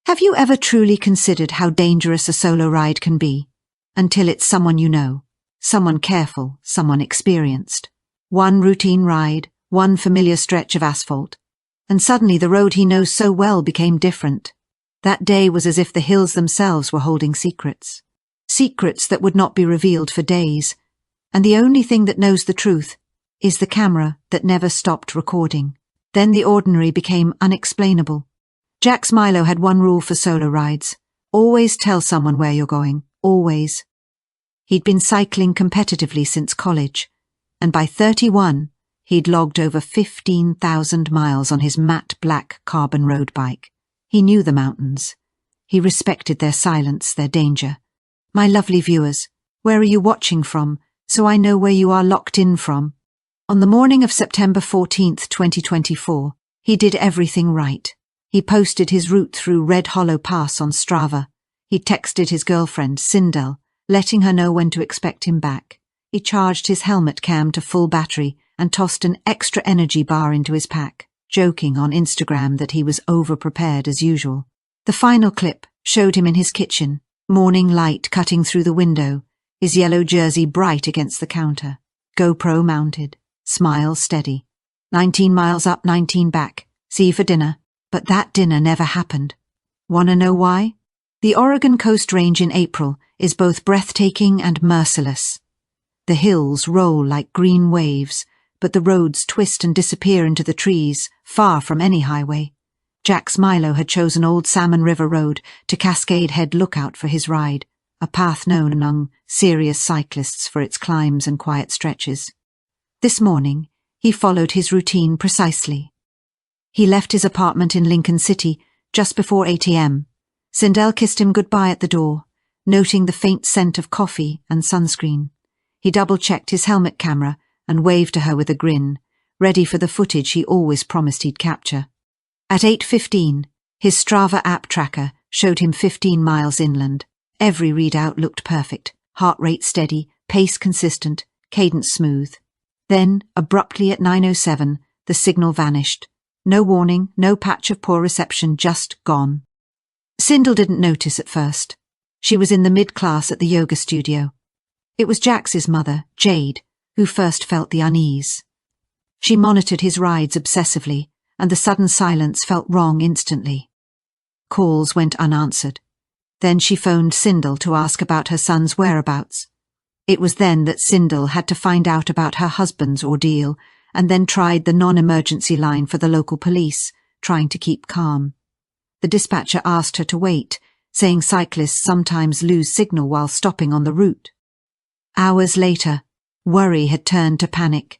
Have you ever truly considered how dangerous a solo ride can be? Until it's someone you know, someone careful, someone experienced. One routine ride, one familiar stretch of asphalt, and suddenly the road he knows so well became different. That day was as if the hills themselves were holding secrets. Secrets that would not be revealed for days, and the only thing that knows the truth is the camera that never stopped recording. Then the ordinary became unexplainable. Jax Milo had one rule for solo rides. Always tell someone where you're going. Always. He'd been cycling competitively since college, and by 31, he'd logged over 15,000 miles on his matte black carbon road bike. He knew the mountains. He respected their silence, their danger. My lovely viewers, where are you watching from, so I know where you are locked in from? On the morning of September 14th, 2024, he did everything right. He posted his route through Red Hollow Pass on Strava. He texted his girlfriend, Sindel, letting her know when to expect him back. He charged his helmet cam to full battery and tossed an extra energy bar into his pack, joking on Instagram that he was over-prepared as usual. The final clip showed him in his kitchen, morning light cutting through the window, his yellow jersey bright against the counter, GoPro mounted, smile steady. 19 miles up, 19 back. See you for dinner. But that dinner never happened. Wanna know why? The Oregon Coast Range in April is both breathtaking and merciless. The hills roll like green waves, but the roads twist and disappear into the trees, far from any highway. Jax Milo had chosen Old Salmon River Road to Cascade Head Lookout for his ride, a path known among serious cyclists for its climbs and quiet stretches. This morning, he followed his routine precisely. He left his apartment in Lincoln City just before 8 a.m. Sindel kissed him goodbye at the door, noting the faint scent of coffee and sunscreen. He double-checked his helmet camera and waved to her with a grin, ready for the footage he always promised he'd capture. At 8:15, his Strava app tracker showed him 15 miles inland. Every readout looked perfect, heart rate steady, pace consistent, cadence smooth. Then, abruptly at 9:07, the signal vanished. No warning, no patch of poor reception, just gone. Sindel didn't notice at first. She was in the mid-class at the yoga studio. It was Jax's mother, Jade, who first felt the unease. She monitored his rides obsessively, and the sudden silence felt wrong instantly. Calls went unanswered. Then she phoned Sindel to ask about her son's whereabouts. It was then that Sindel had to find out about her husband's ordeal, and then tried the non-emergency line for the local police, trying to keep calm. The dispatcher asked her to wait, saying cyclists sometimes lose signal while stopping on the route. Hours later, worry had turned to panic.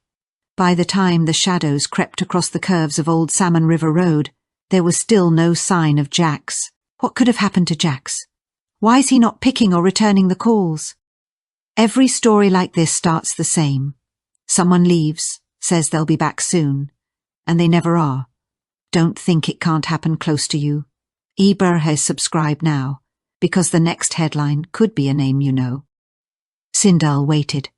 By the time the shadows crept across the curves of Old Salmon River Road, there was still no sign of Jax. What could have happened to Jax? Why is he not picking or returning the calls? Every story like this starts the same. Someone leaves, says they'll be back soon, and they never are. Don't think it can't happen close to you. Eber has subscribed now, because the next headline could be a name you know. Sindel waited.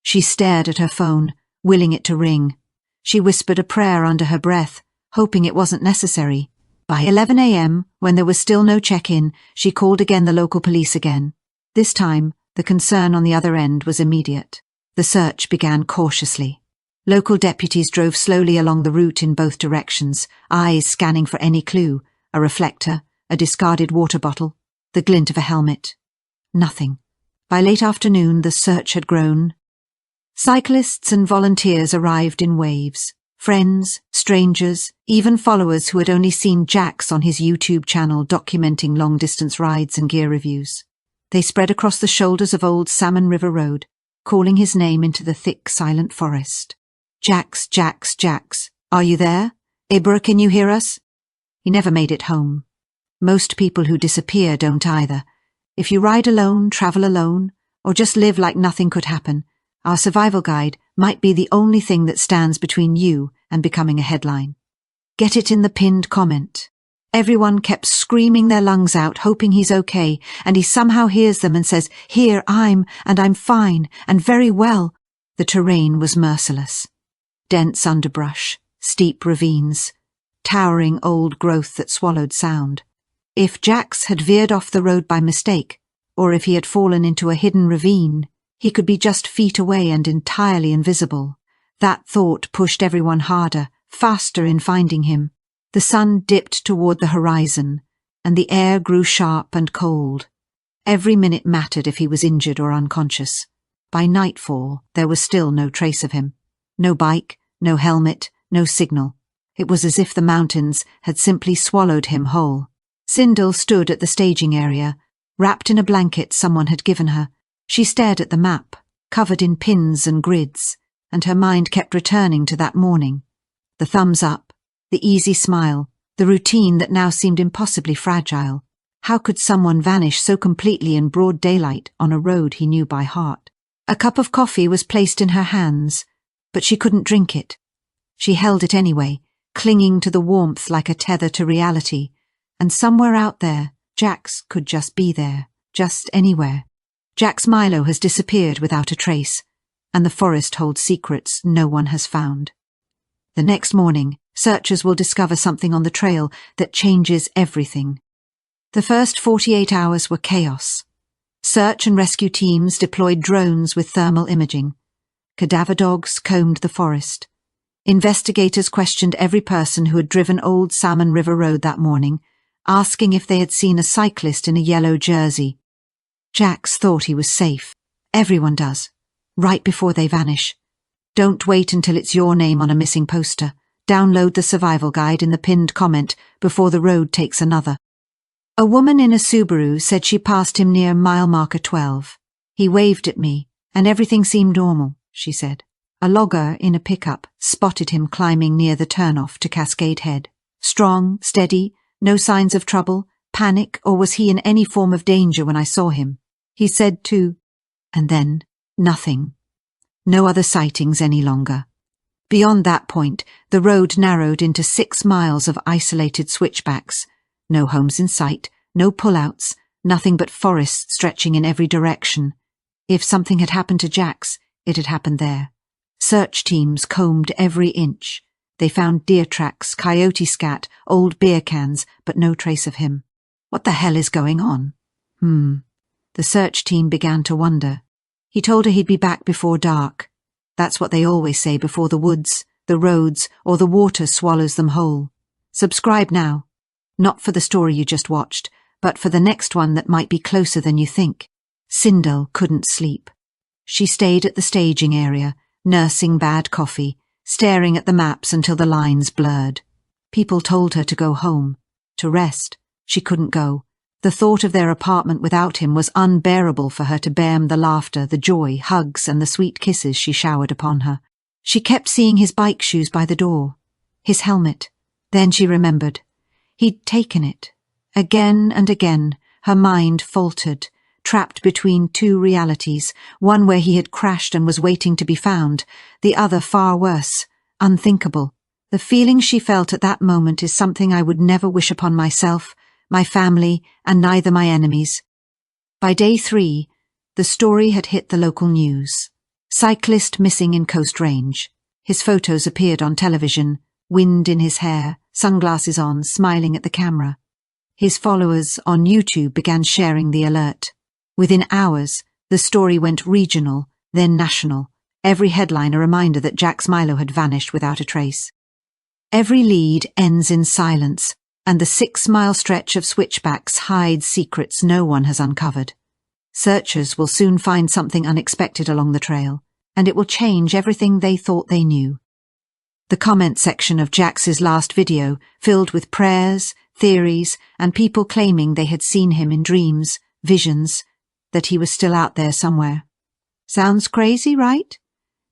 She stared at her phone, willing it to ring. She whispered a prayer under her breath, hoping it wasn't necessary. By 11 a.m., when there was still no check-in, she called again the local police again. This time, the concern on the other end was immediate. The search began cautiously. Local deputies drove slowly along the route in both directions, eyes scanning for any clue, a reflector, a discarded water bottle, the glint of a helmet. Nothing. By late afternoon, the search had grown. Cyclists and volunteers arrived in waves. Friends, strangers, even followers who had only seen Jax on his YouTube channel documenting long-distance rides and gear reviews. They spread across the shoulders of Old Salmon River Road, calling his name into the thick, silent forest. Jax, Jax, Jax. Are you there? Ibra, can you hear us? He never made it home. Most people who disappear don't either. If you ride alone, travel alone, or just live like nothing could happen, our survival guide might be the only thing that stands between you and becoming a headline. Get it in the pinned comment. Everyone kept screaming their lungs out, hoping he's okay, and he somehow hears them and says, "Here, I'm fine, and very well." The terrain was merciless. Dense underbrush, steep ravines, towering old growth that swallowed sound. If Jax had veered off the road by mistake, or if he had fallen into a hidden ravine, he could be just feet away and entirely invisible. That thought pushed everyone harder, faster in finding him. The sun dipped toward the horizon, and the air grew sharp and cold. Every minute mattered if he was injured or unconscious. By nightfall, there was still no trace of him. No bike, no helmet, no signal. It was as if the mountains had simply swallowed him whole. Sindel stood at the staging area, wrapped in a blanket someone had given her. She stared at the map, covered in pins and grids, and her mind kept returning to that morning. The thumbs up, the easy smile, the routine that now seemed impossibly fragile. How could someone vanish so completely in broad daylight on a road he knew by heart? A cup of coffee was placed in her hands, but she couldn't drink it. She held it anyway, clinging to the warmth like a tether to reality, and somewhere out there, Jax could just be there, just anywhere. Jax Milo has disappeared without a trace, and the forest holds secrets no one has found. The next morning, searchers will discover something on the trail that changes everything. The first 48 hours were chaos. Search and rescue teams deployed drones with thermal imaging. Cadaver dogs combed the forest. Investigators questioned every person who had driven Old Salmon River Road that morning, asking if they had seen a cyclist in a yellow jersey. Jax thought he was safe. Everyone does. Right before they vanish. Don't wait until it's your name on a missing poster. Download the survival guide in the pinned comment before the road takes another. A woman in a Subaru said she passed him near mile marker 12. He waved at me, and everything seemed normal, she said. A logger in a pickup spotted him climbing near the turnoff to Cascade Head. Strong, steady, no signs of trouble, panic, or was he in any form of danger when I saw him? He said too. And then, nothing. No other sightings any longer. Beyond that point, the road narrowed into 6 miles of isolated switchbacks. No homes in sight, no pullouts, nothing but forest stretching in every direction. If something had happened to Jax, it had happened there. Search teams combed every inch. They found deer tracks, coyote scat, old beer cans, but no trace of him. What the hell is going on? The search team began to wonder. He told her he'd be back before dark. That's what they always say before the woods, the roads, or the water swallows them whole. Subscribe now. Not for the story you just watched, but for the next one that might be closer than you think. Sindel couldn't sleep. She stayed at the staging area, nursing bad coffee, staring at the maps until the lines blurred. People told her to go home, to rest. She couldn't go. The thought of their apartment without him was unbearable for her to bear the laughter, the joy, hugs, and the sweet kisses she showered upon her. She kept seeing his bike shoes by the door, his helmet. Then she remembered. He'd taken it. Again and again, her mind faltered, trapped between 2 realities, one where he had crashed and was waiting to be found, the other far worse, unthinkable. The feeling she felt at that moment is something I would never wish upon myself, my family, and neither my enemies. By day 3, the story had hit the local news. Cyclist missing in Coast Range. His photos appeared on television, wind in his hair, sunglasses on, smiling at the camera. His followers on YouTube began sharing the alert. Within hours, the story went regional, then national. Every headline a reminder that Jax Milo had vanished without a trace. Every lead ends in silence, and the 6-mile stretch of switchbacks hides secrets no one has uncovered. Searchers will soon find something unexpected along the trail, and it will change everything they thought they knew. The comment section of Jax's last video, filled with prayers, theories, and people claiming they had seen him in dreams, visions, that he was still out there somewhere. Sounds crazy, right?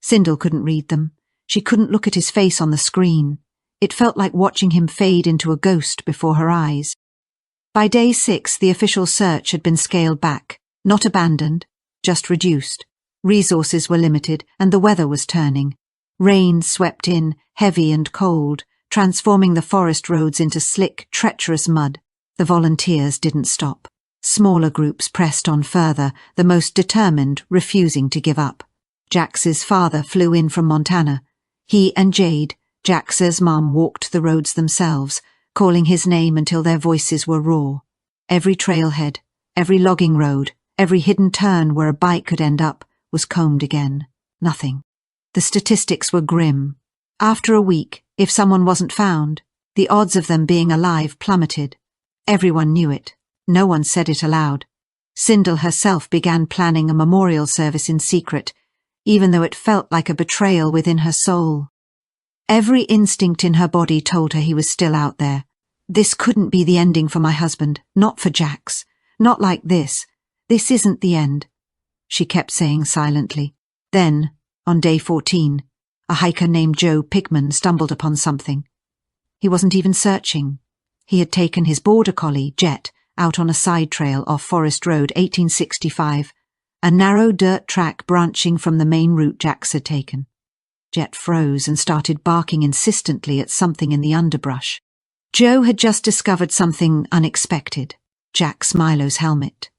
Sindel couldn't read them. She couldn't look at his face on the screen. It felt like watching him fade into a ghost before her eyes. By day 6, the official search had been scaled back, not abandoned, just reduced. Resources were limited, and the weather was turning. Rain swept in, heavy and cold, transforming the forest roads into slick, treacherous mud. The volunteers didn't stop. Smaller groups pressed on further, the most determined refusing to give up. Jax's father flew in from Montana. He and Jade, Jax's mum, walked the roads themselves, calling his name until their voices were raw. Every trailhead, every logging road, every hidden turn where a bike could end up was combed again. Nothing. The statistics were grim. After a week, if someone wasn't found, the odds of them being alive plummeted. Everyone knew it. No one said it aloud. Sindel herself began planning a memorial service in secret, even though it felt like a betrayal within her soul. Every instinct in her body told her he was still out there. This couldn't be the ending for my husband, not for Jax. Not like this. This isn't the end, she kept saying silently. Then, on day 14, a hiker named Joe Pigman stumbled upon something. He wasn't even searching. He had taken his border collie, Jet, out on a side trail off Forest Road 1865, a narrow dirt track branching from the main route Jax had taken. Jet froze and started barking insistently at something in the underbrush. Joe had just discovered something unexpected, Jax Milo's helmet.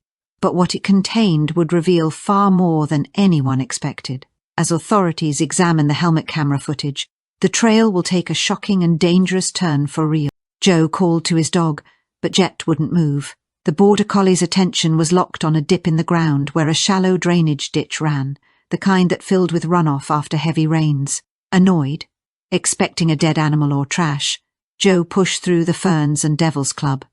But what it contained would reveal far more than anyone expected. As authorities examine the helmet camera footage, the trail will take a shocking and dangerous turn for real. Joe called to his dog, but Jet wouldn't move. The border collie's attention was locked on a dip in the ground where a shallow drainage ditch ran, the kind that filled with runoff after heavy rains. Annoyed, expecting a dead animal or trash, Joe pushed through the ferns and Devil's Club.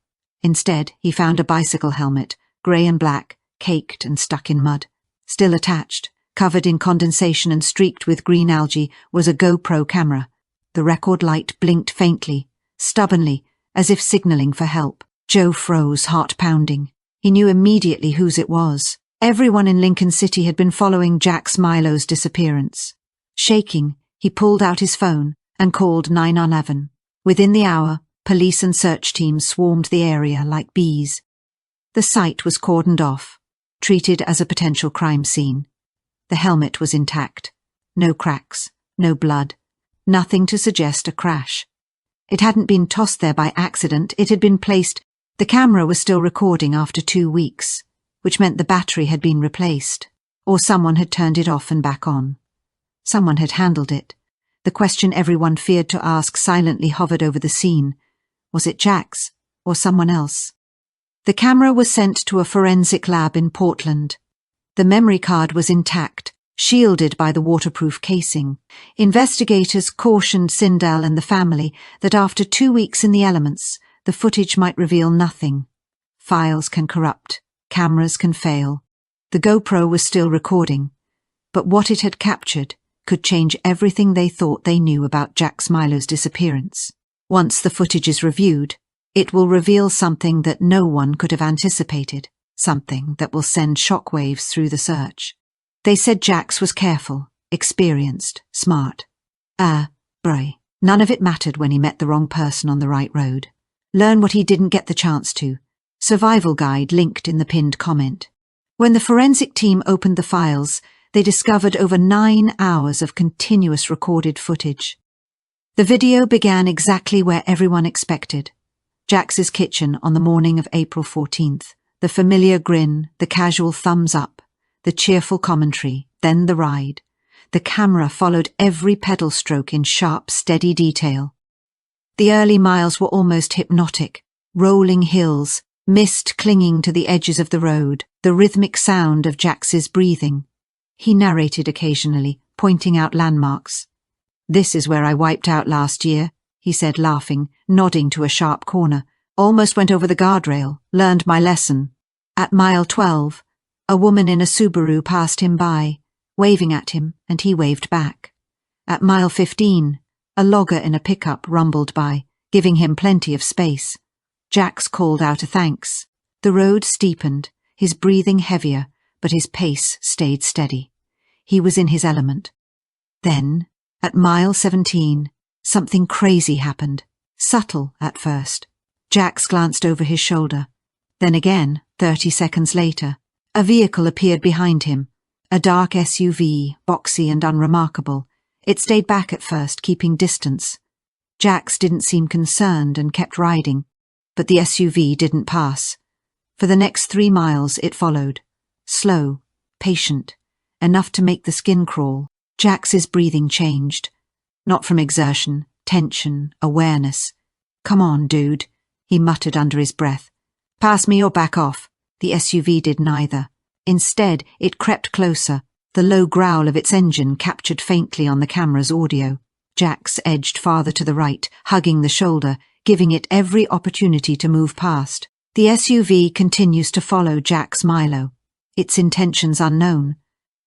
Instead, he found a bicycle helmet, grey and black, caked and stuck in mud. Still attached, covered in condensation and streaked with green algae, was a GoPro camera. The record light blinked faintly, stubbornly, as if signalling for help. Joe froze, heart pounding. He knew immediately whose it was. Everyone in Lincoln City had been following Jax Milo's disappearance. Shaking, he pulled out his phone and called 911. Within the hour, police and search teams swarmed the area like bees. The site was cordoned off, treated as a potential crime scene. The helmet was intact. No cracks, no blood, nothing to suggest a crash. It hadn't been tossed there by accident, it had been placed. The camera was still recording after 2 weeks, which meant the battery had been replaced, or someone had turned it off and back on. Someone had handled it. The question everyone feared to ask silently hovered over the scene. Was it Jax, or someone else? The camera was sent to a forensic lab in Portland. The memory card was intact, shielded by the waterproof casing. Investigators cautioned Sindel and the family that after 2 weeks in the elements, the footage might reveal nothing. Files can corrupt, cameras can fail. The GoPro was still recording, but what it had captured could change everything they thought they knew about Jax Milo's disappearance. Once the footage is reviewed, it will reveal something that no one could have anticipated, something that will send shockwaves through the search. They said Jax was careful, experienced, smart. Bray. None of it mattered when he met the wrong person on the right road. Learn what he didn't get the chance to. Survival guide linked in the pinned comment. When the forensic team opened the files, they discovered over 9 hours of continuous recorded footage. The video began exactly where everyone expected. Jax's kitchen on the morning of April 14th. The familiar grin, the casual thumbs up, the cheerful commentary, then the ride. The camera followed every pedal stroke in sharp, steady detail. The early miles were almost hypnotic. Rolling hills, mist clinging to the edges of the road, the rhythmic sound of Jax's breathing. He narrated occasionally, pointing out landmarks. "This is where I wiped out last year," he said, laughing, nodding to a sharp corner. "Almost went over the guardrail, learned my lesson." At mile 12, a woman in a Subaru passed him by, waving at him, and he waved back. At mile 15, a logger in a pickup rumbled by, giving him plenty of space. Jax called out a thanks. The road steepened, his breathing heavier, but his pace stayed steady. He was in his element. Then, at mile 17, something crazy happened. Subtle at first. Jax glanced over his shoulder. Then again, 30 seconds later, a vehicle appeared behind him. A dark SUV, boxy and unremarkable. It stayed back at first, keeping distance. Jax didn't seem concerned and kept riding, but the SUV didn't pass. For the next 3 miles it followed. Slow, patient, enough to make the skin crawl. Jax's breathing changed. Not from exertion, tension, awareness. "Come on, dude," he muttered under his breath. Pass me or back off. The SUV did neither. Instead, it crept closer, the low growl of its engine captured faintly on the camera's audio. Jax edged farther to the right, hugging the shoulder, giving it every opportunity to move past. The SUV continues to follow Jack's Milo, its intentions unknown,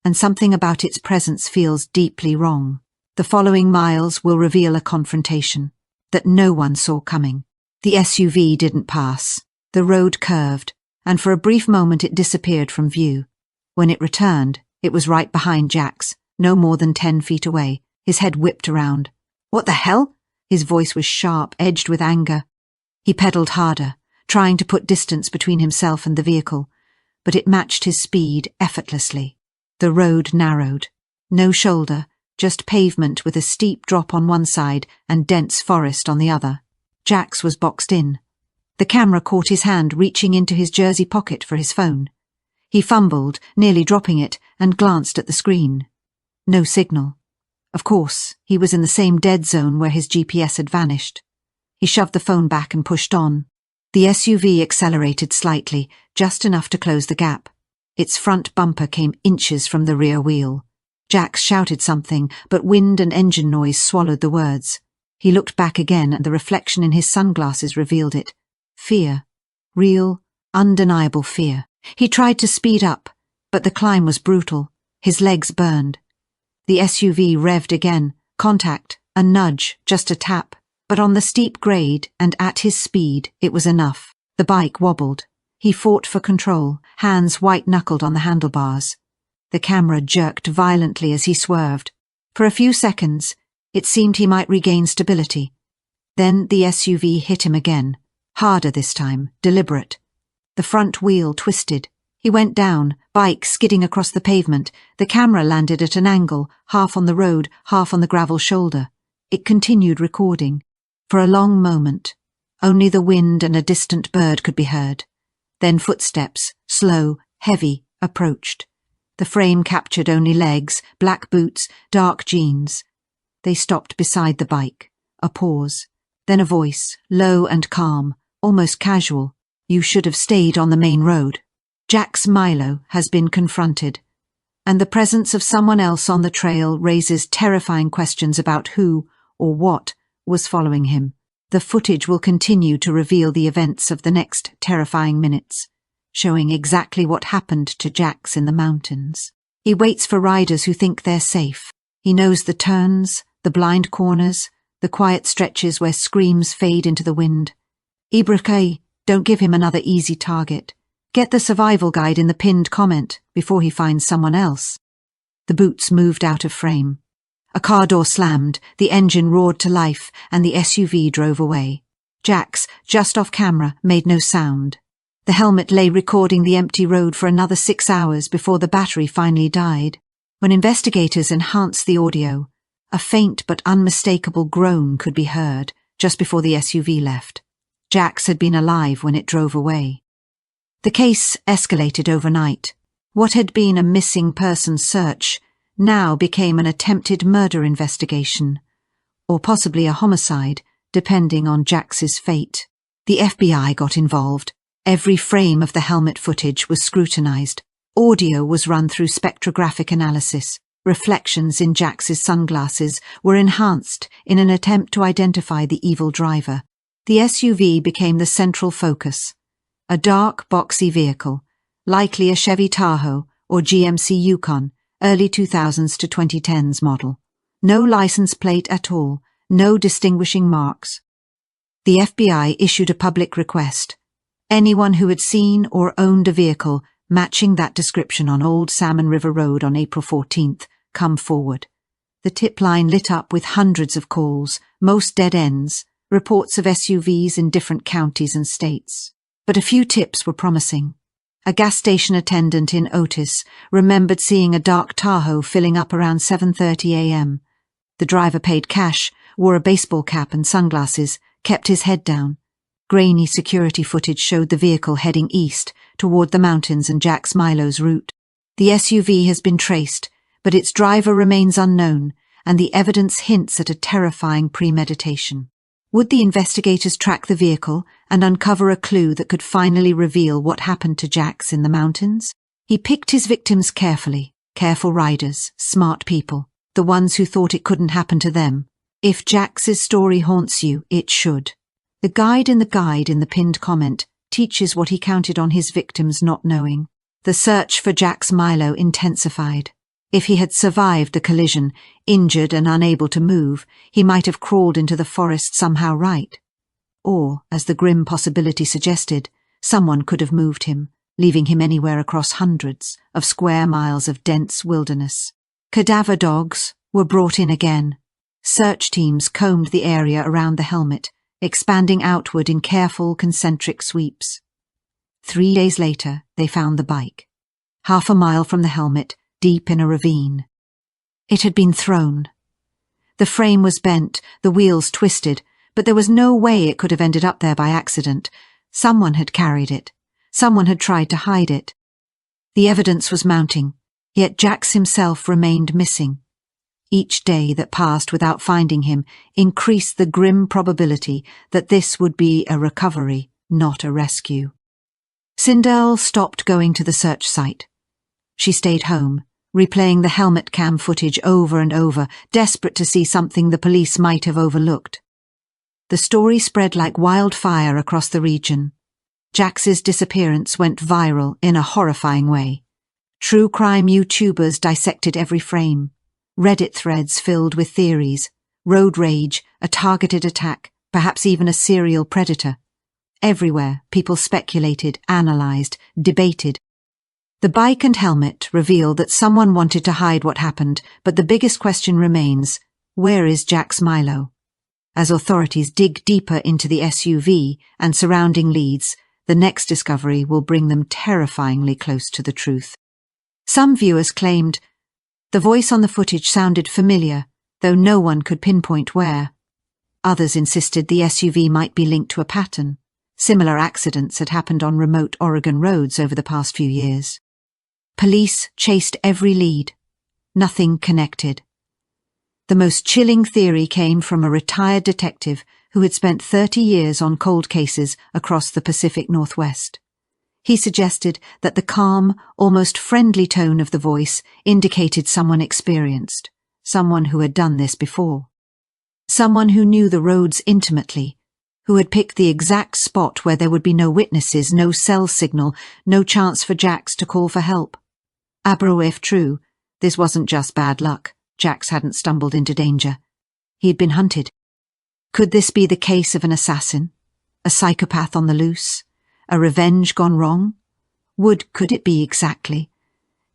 and something about its presence feels deeply wrong. The following miles will reveal a confrontation that no one saw coming. The SUV didn't pass. The road curved, and for a brief moment it disappeared from view. When it returned, it was right behind Jax, no more than 10 feet away. His head whipped around. "What the hell?" His voice was sharp, edged with anger. He pedaled harder, trying to put distance between himself and the vehicle, but it matched his speed effortlessly. The road narrowed. No shoulder, just pavement with a steep drop on one side and dense forest on the other. Jax was boxed in. The camera caught his hand reaching into his jersey pocket for his phone. He fumbled, nearly dropping it, and glanced at the screen. No signal. Of course, he was in the same dead zone where his GPS had vanished. He shoved the phone back and pushed on. The SUV accelerated slightly, just enough to close the gap. Its front bumper came inches from the rear wheel. Jax shouted something, but wind and engine noise swallowed the words. He looked back again, and the reflection in his sunglasses revealed it. Fear. Real, undeniable fear. He tried to speed up, but the climb was brutal. His legs burned. The SUV revved again. Contact, a nudge, just a tap. But on the steep grade, and at his speed, it was enough. The bike wobbled. He fought for control, hands white-knuckled on the handlebars. The camera jerked violently as he swerved. For a few seconds, it seemed he might regain stability. Then the SUV hit him again. Harder this time, deliberate. The front wheel twisted. He went down, bike skidding across the pavement. The camera landed at an angle, half on the road, half on the gravel shoulder. It continued recording. For a long moment, only the wind and a distant bird could be heard. Then footsteps, slow, heavy, approached. The frame captured only legs, black boots, dark jeans. They stopped beside the bike. A pause. Then a voice, low and calm, almost casual. "You should have stayed on the main road." Jack's Milo has been confronted, and the presence of someone else on the trail raises terrifying questions about who, or what, was following him. The footage will continue to reveal the events of the next terrifying minutes, showing exactly what happened to Jax in the mountains. He waits for riders who think they're safe. He knows the turns, the blind corners, the quiet stretches where screams fade into the wind. Ibrahim, don't give him another easy target. Get the survival guide in the pinned comment before he finds someone else. The boots moved out of frame. A car door slammed, the engine roared to life, and the SUV drove away. Jax, just off camera, made no sound. The helmet lay recording the empty road for another 6 hours before the battery finally died. When investigators enhanced the audio, a faint but unmistakable groan could be heard just before the SUV left. Jax had been alive when it drove away. The case escalated overnight. What had been a missing person search now became an attempted murder investigation, or possibly a homicide, depending on Jax's fate. The FBI got involved. Every frame of the helmet footage was scrutinized. Audio was run through spectrographic analysis. Reflections in Jax's sunglasses were enhanced in an attempt to identify the evil driver. The SUV became the central focus. A dark, boxy vehicle, likely a Chevy Tahoe or GMC Yukon, early 2000s to 2010s model. No license plate at all, no distinguishing marks. The FBI issued a public request. Anyone who had seen or owned a vehicle matching that description on Old Salmon River Road on April 14th, come forward. The tip line lit up with hundreds of calls, most dead ends, reports of SUVs in different counties and states. But a few tips were promising. A gas station attendant in Otis remembered seeing a dark Tahoe filling up around 7:30 a.m. The driver paid cash, wore a baseball cap and sunglasses, kept his head down. Grainy security footage showed the vehicle heading east, toward the mountains and Jax Milo's route. The SUV has been traced, but its driver remains unknown, and the evidence hints at a terrifying premeditation. Would the investigators track the vehicle and uncover a clue that could finally reveal what happened to Jax in the mountains? He picked his victims carefully, careful riders, smart people, the ones who thought it couldn't happen to them. If Jax's story haunts you, it should. The guide in the pinned comment teaches what he counted on his victims not knowing. The search for Jax Milo intensified. If he had survived the collision, injured and unable to move, he might have crawled into the forest somehow right. Or, as the grim possibility suggested, someone could have moved him, leaving him anywhere across hundreds of square miles of dense wilderness. Cadaver dogs were brought in again. Search teams combed the area around the helmet, expanding outward in careful, concentric sweeps. 3 days later, they found the bike, half a mile from the helmet, deep in a ravine. It had been thrown. The frame was bent, the wheels twisted, but there was no way it could have ended up there by accident. Someone had carried it. Someone had tried to hide it. The evidence was mounting, yet Jax himself remained missing. Each day that passed without finding him increased the grim probability that this would be a recovery, not a rescue. Sindel stopped going to the search site. She stayed home, replaying the helmet cam footage over and over, desperate to see something the police might have overlooked. The story spread like wildfire across the region. Jax's disappearance went viral in a horrifying way. True crime YouTubers dissected every frame. Reddit threads filled with theories, road rage, a targeted attack, perhaps even a serial predator. Everywhere, people speculated, analysed, debated. The bike and helmet revealed that someone wanted to hide what happened, but the biggest question remains, where is Jax Milo? As authorities dig deeper into the SUV and surrounding leads, the next discovery will bring them terrifyingly close to the truth. Some viewers claimed the voice on the footage sounded familiar, though no one could pinpoint where. Others insisted the SUV might be linked to a pattern. Similar accidents had happened on remote Oregon roads over the past few years. Police chased every lead. Nothing connected. The most chilling theory came from a retired detective who had spent 30 years on cold cases across the Pacific Northwest. He suggested that the calm, almost friendly tone of the voice indicated someone experienced, someone who had done this before. Someone who knew the roads intimately, who had picked the exact spot where there would be no witnesses, no cell signal, no chance for Jax to call for help. Abro, if true, this wasn't just bad luck. Jax hadn't stumbled into danger. He had been hunted. Could this be the case of an assassin? A psychopath on the loose? A revenge gone wrong? Could it be exactly?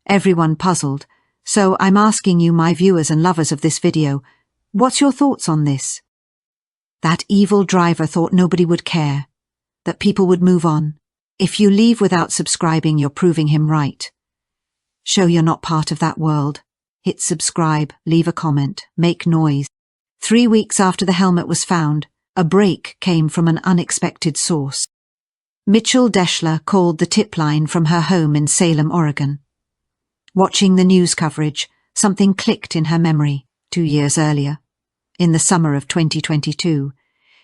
Everyone puzzled, so I'm asking you, my viewers and lovers of this video, what's your thoughts on this? That evil driver thought nobody would care, that people would move on. If you leave without subscribing, you're proving him right. Show you're not part of that world. Hit subscribe, leave a comment, make noise. 3 weeks after the helmet was found, a break came from an unexpected source. Mitchell Deschler called the tip line from her home in Salem, Oregon. Watching the news coverage, something clicked in her memory 2 years earlier. In the summer of 2022,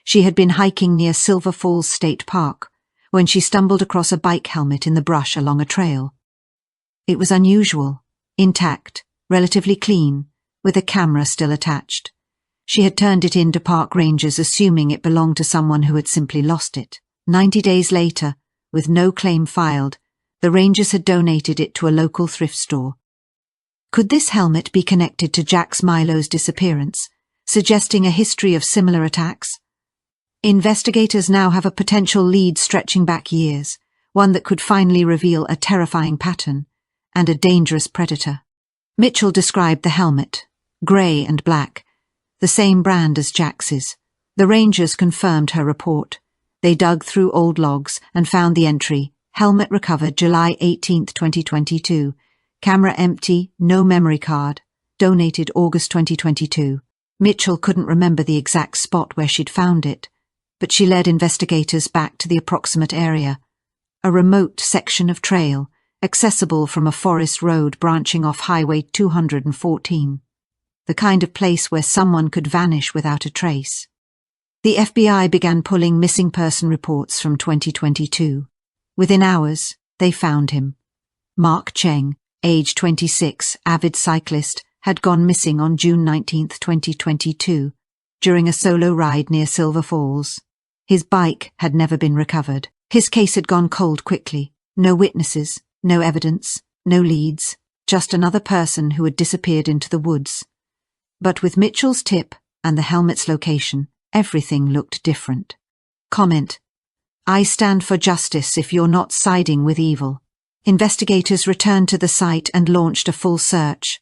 she had been hiking near Silver Falls State Park when she stumbled across a bike helmet in the brush along a trail. It was unusual, intact, relatively clean, with a camera still attached. She had turned it in to park rangers, assuming it belonged to someone who had simply lost it. 90 days later, with no claim filed, the rangers had donated it to a local thrift store. Could this helmet be connected to Jax Milo's disappearance, suggesting a history of similar attacks? Investigators now have a potential lead stretching back years, one that could finally reveal a terrifying pattern and a dangerous predator. Mitchell described the helmet, grey and black, the same brand as Jax's. The rangers confirmed her report. They dug through old logs and found the entry, helmet recovered July 18, 2022, camera empty, no memory card, donated August 2022. Mitchell couldn't remember the exact spot where she'd found it, but she led investigators back to the approximate area, a remote section of trail, accessible from a forest road branching off Highway 214, the kind of place where someone could vanish without a trace. The FBI began pulling missing person reports from 2022. Within hours, they found him. Mark Cheng, age 26, avid cyclist, had gone missing on June 19, 2022, during a solo ride near Silver Falls. His bike had never been recovered. His case had gone cold quickly. No witnesses, no evidence, no leads, just another person who had disappeared into the woods. But with Mitchell's tip and the helmet's location, everything looked different. Comment: I stand for justice if you're not siding with evil. Investigators returned to the site and launched a full search.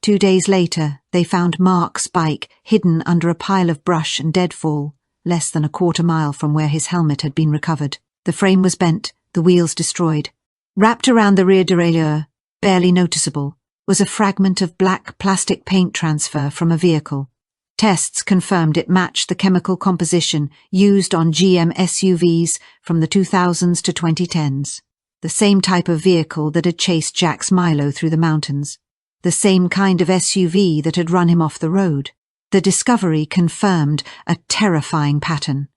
2 days later, they found Mark's bike hidden under a pile of brush and deadfall, less than a quarter mile from where his helmet had been recovered. The frame was bent, the wheels destroyed. Wrapped around the rear derailleur, barely noticeable, was a fragment of black plastic paint transfer from a vehicle. Tests confirmed it matched the chemical composition used on GM SUVs from the 2000s to 2010s. The same type of vehicle that had chased Jack's Milo through the mountains. The same kind of SUV that had run him off the road. The discovery confirmed a terrifying pattern.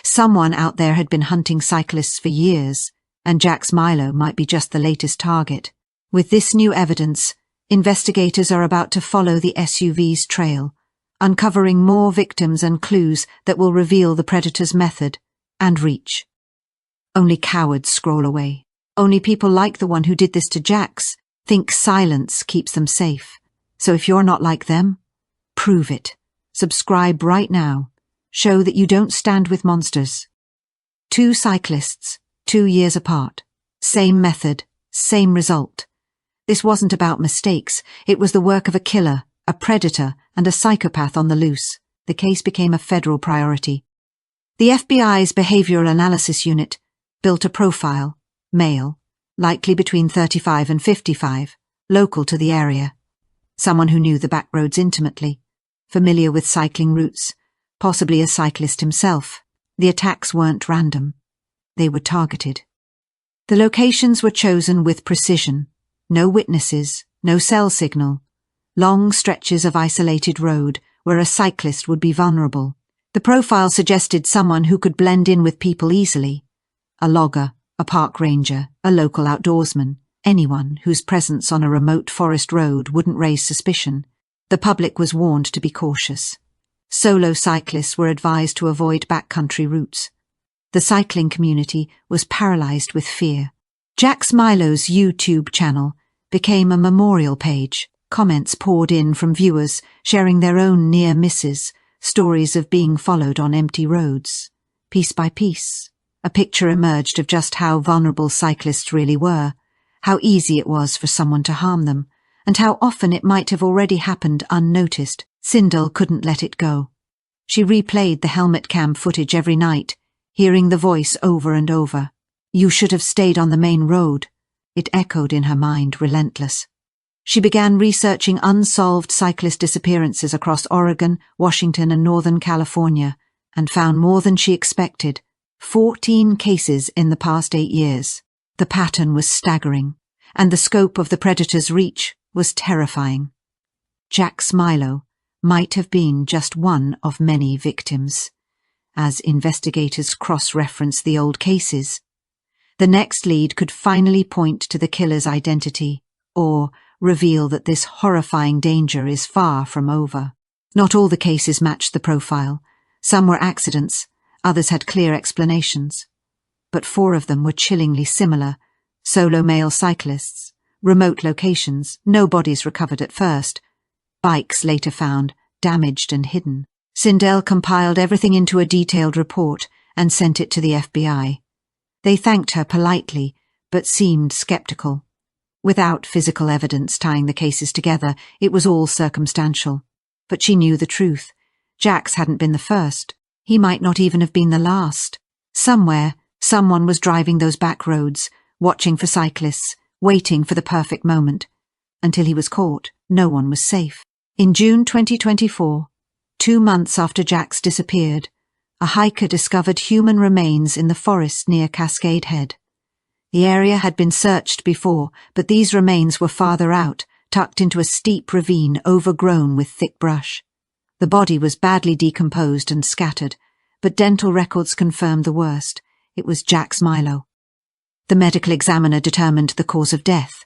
Someone out there had been hunting cyclists for years, and Jack's Milo might be just the latest target. With this new evidence, investigators are about to follow the SUV's trail, uncovering more victims and clues that will reveal the predator's method and reach. Only cowards scroll away. Only people like the one who did this to Jax think silence keeps them safe. So if you're not like them, prove it. Subscribe right now. Show that you don't stand with monsters. 2 cyclists, 2 years apart. Same method, same result. This wasn't about mistakes. It was the work of a killer, a predator, and a psychopath on the loose. The case became a federal priority. The FBI's Behavioral Analysis Unit built a profile, male, likely between 35 and 55, local to the area. Someone who knew the back roads intimately, familiar with cycling routes, possibly a cyclist himself. The attacks weren't random. They were targeted. The locations were chosen with precision. No witnesses, no cell signal. Long stretches of isolated road where a cyclist would be vulnerable. The profile suggested someone who could blend in with people easily. A logger, a park ranger, a local outdoorsman, anyone whose presence on a remote forest road wouldn't raise suspicion. The public was warned to be cautious. Solo cyclists were advised to avoid backcountry routes. The cycling community was paralyzed with fear. Jax Milo's YouTube channel became a memorial page. Comments poured in from viewers sharing their own near misses, stories of being followed on empty roads. Piece by piece, a picture emerged of just how vulnerable cyclists really were, how easy it was for someone to harm them, and how often it might have already happened unnoticed. Sindel couldn't let it go. She replayed the helmet cam footage every night, hearing the voice over and over. "You should have stayed on the main road." It echoed in her mind, relentless. She began researching unsolved cyclist disappearances across Oregon, Washington, and Northern California, and found more than she expected. 14 cases in the past 8 years. The pattern was staggering, and the scope of the predator's reach was terrifying. Jax Milo might have been just one of many victims. As investigators cross-referenced the old cases, the next lead could finally point to the killer's identity, or reveal that this horrifying danger is far from over. Not all the cases matched the profile. Some were accidents, others had clear explanations. But 4 of them were chillingly similar: solo male cyclists, remote locations, no bodies recovered at first, bikes later found, damaged and hidden. Sindel compiled everything into a detailed report and sent it to the FBI. They thanked her politely, but seemed skeptical. Without physical evidence tying the cases together, it was all circumstantial. But she knew the truth. Jax hadn't been the first. He might not even have been the last. Somewhere, someone was driving those back roads, watching for cyclists, waiting for the perfect moment. Until he was caught, no one was safe. In June 2024, 2 months after Jax disappeared, a hiker discovered human remains in the forest near Cascade Head. The area had been searched before, but these remains were farther out, tucked into a steep ravine overgrown with thick brush. The body was badly decomposed and scattered, but dental records confirmed the worst. It was Jack Milo. The medical examiner determined the cause of death.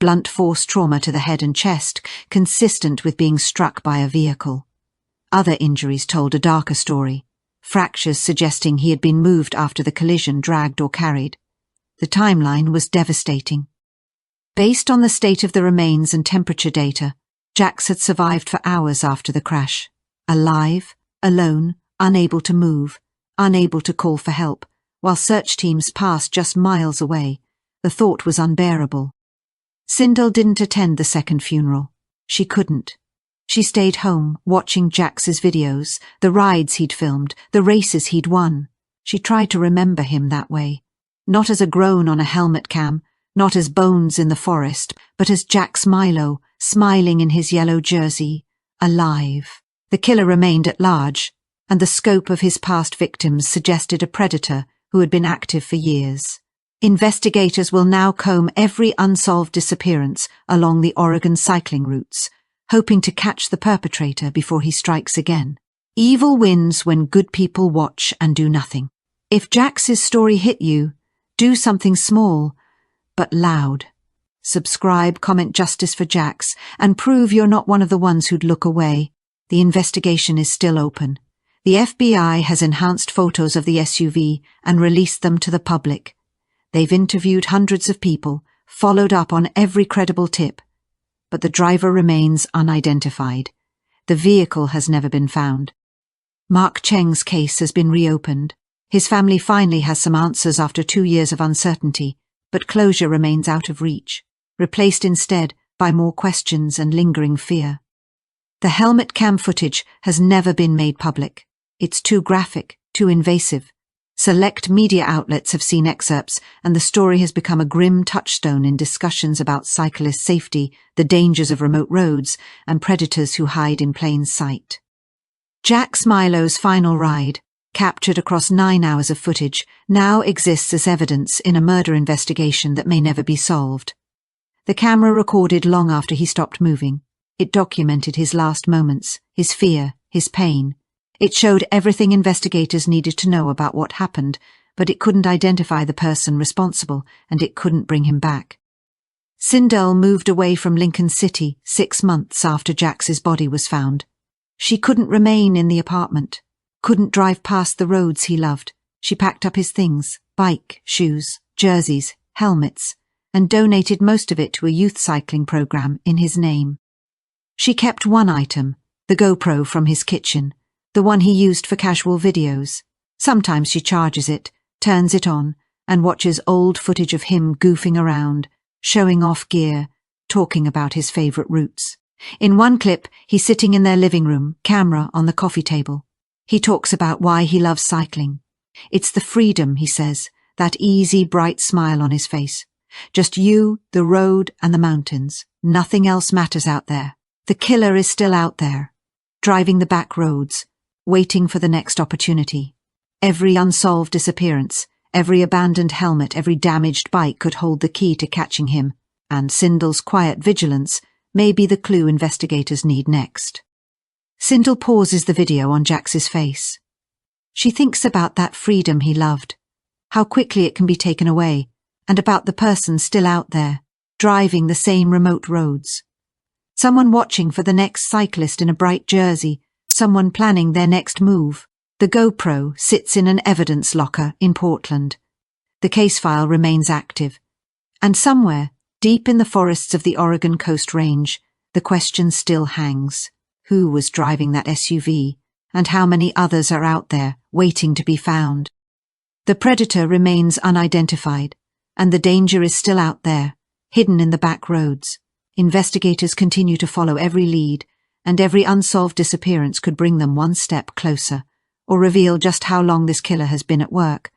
Blunt force trauma to the head and chest, consistent with being struck by a vehicle. Other injuries told a darker story. Fractures suggesting he had been moved after the collision, dragged or carried. The timeline was devastating. Based on the state of the remains and temperature data, Jax had survived for hours after the crash. Alive, alone, unable to move, unable to call for help, while search teams passed just miles away. The thought was unbearable. Sindel didn't attend the second funeral. She couldn't. She stayed home, watching Jax's videos, the rides he'd filmed, the races he'd won. She tried to remember him that way. Not as a groan on a helmet cam, not as bones in the forest, but as Jack Milo, smiling in his yellow jersey, alive. The killer remained at large, and the scope of his past victims suggested a predator who had been active for years. Investigators will now comb every unsolved disappearance along the Oregon cycling routes, hoping to catch the perpetrator before he strikes again. Evil wins when good people watch and do nothing. If Jax's story hit you, do something small, but loud. Subscribe, comment justice for Jax, and prove you're not one of the ones who'd look away. The investigation is still open. The FBI has enhanced photos of the SUV and released them to the public. They've interviewed hundreds of people, followed up on every credible tip. But the driver remains unidentified. The vehicle has never been found. Mark Cheng's case has been reopened. His family finally has some answers after 2 years of uncertainty, but closure remains out of reach, replaced instead by more questions and lingering fear. The helmet cam footage has never been made public. It's too graphic, too invasive. Select media outlets have seen excerpts, and the story has become a grim touchstone in discussions about cyclist safety, the dangers of remote roads, and predators who hide in plain sight. Jack Milo's final ride, captured across 9 hours of footage, now exists as evidence in a murder investigation that may never be solved. The camera recorded long after he stopped moving. It documented his last moments, his fear, his pain. It showed everything investigators needed to know about what happened, but it couldn't identify the person responsible, and it couldn't bring him back. Sindel moved away from Lincoln City 6 months after Jax's body was found. She couldn't remain in the apartment, couldn't drive past the roads he loved. She packed up his things, bike, shoes, jerseys, helmets, and donated most of it to a youth cycling program in his name. She kept one item, the GoPro from his kitchen, the one he used for casual videos. Sometimes she charges it, turns it on, and watches old footage of him goofing around, showing off gear, talking about his favourite routes. In one clip, he's sitting in their living room, camera on the coffee table. He talks about why he loves cycling. It's the freedom, he says, that easy, bright smile on his face. Just you, the road, and the mountains. Nothing else matters out there. The killer is still out there, driving the back roads, waiting for the next opportunity. Every unsolved disappearance, every abandoned helmet, every damaged bike could hold the key to catching him, and Sindel's quiet vigilance may be the clue investigators need next. Sindel pauses the video on Jax's face. She thinks about that freedom he loved, how quickly it can be taken away, and about the person still out there, driving the same remote roads. Someone watching for the next cyclist in a bright jersey, someone planning their next move. The GoPro sits in an evidence locker in Portland. The case file remains active. And somewhere, deep in the forests of the Oregon Coast Range, the question still hangs. Who was driving that SUV, and how many others are out there, waiting to be found? The predator remains unidentified, and the danger is still out there, hidden in the back roads. Investigators continue to follow every lead, and every unsolved disappearance could bring them one step closer, or reveal just how long this killer has been at work.